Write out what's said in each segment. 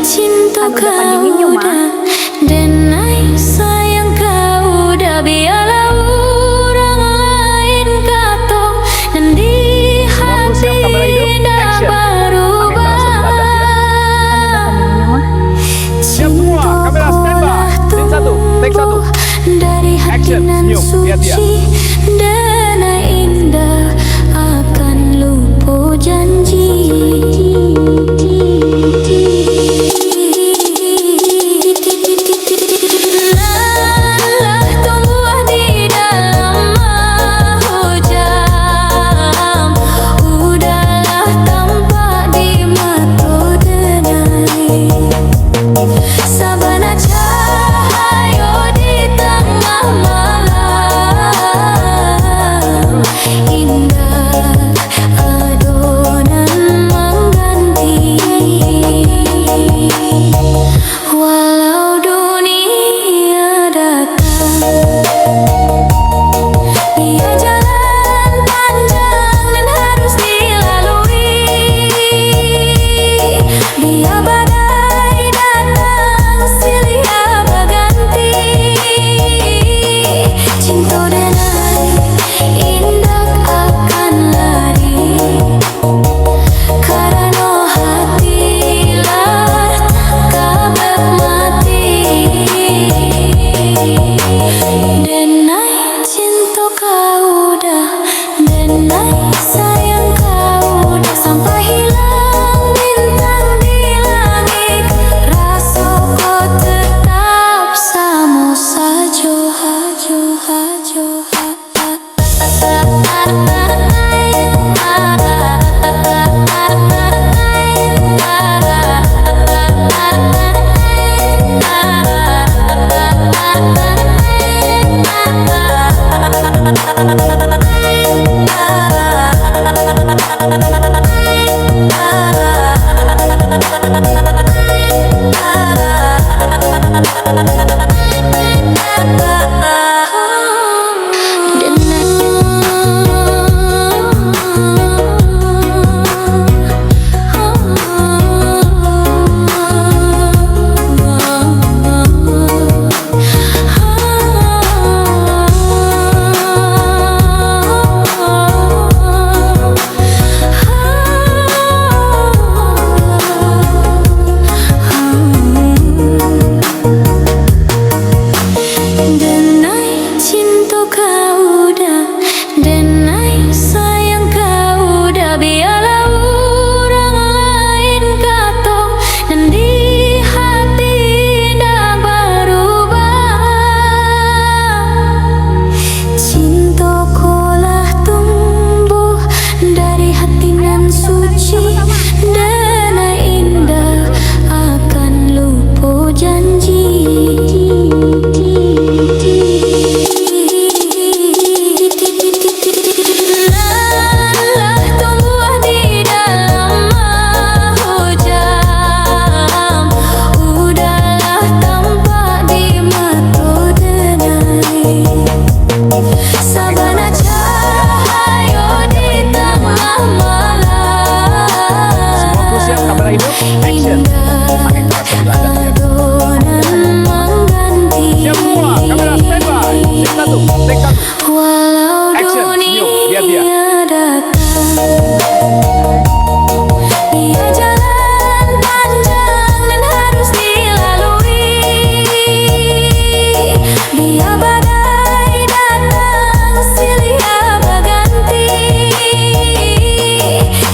cinta kau udah, denai sayang kau udah, biarlah orang lain kata, dan di hati dah berubah. Cintaku lah tumbuh dari hati nan suci, denai indah akan lupa janji.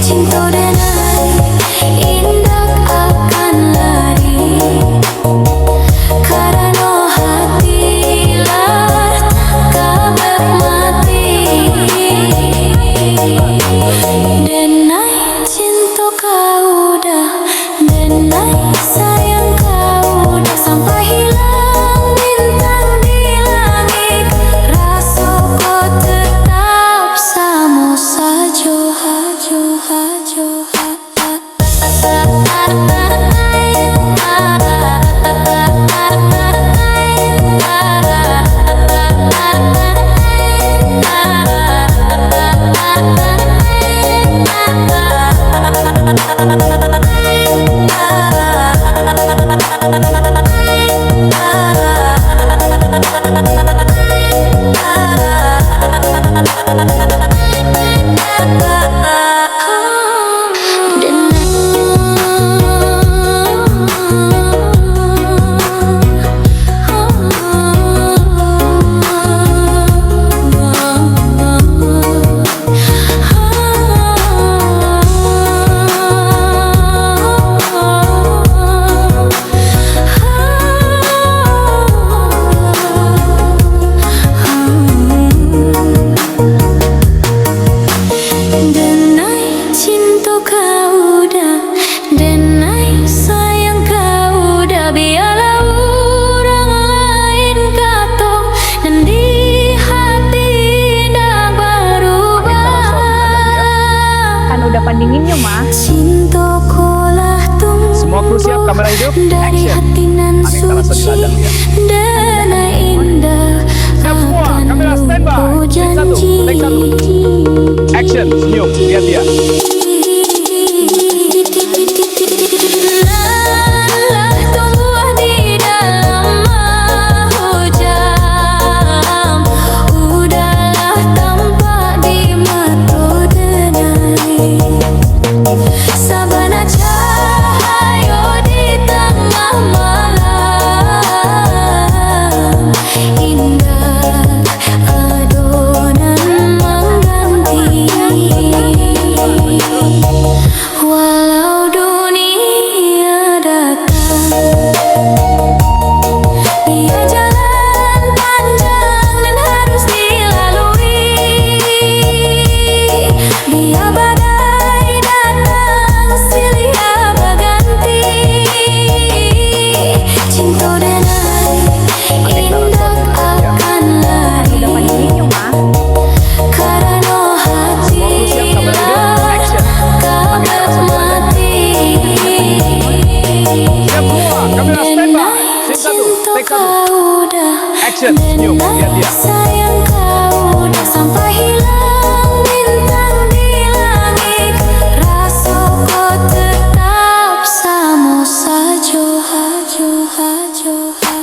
Cinta denai indah kru siap, kamera hidup, dari action. hati nan Angin terasa di suci ladang dia. dan indah Siap semua, akan kamera standby. lupa Take satu, janji. take satu. Action, senyum, lihat dia. Lelah tumbuh di dalam hujan, udahlah tampak di mata denai. Sabana cahaya di tengah malam, indah adonan mengganti. Walau dunia datang, dia jalan panjang dan harus dilalui. Biar badai datang silih berganti, cinta denai indah akan lari, karena hati kabar mati. Siap semua, kamera standby. Scene satu, take satu. Action, senyum, lihat dia. Sayang kau udah sampai hilang bintang di langit, rasa kau tetap sama saja, hajo, hajo, ha.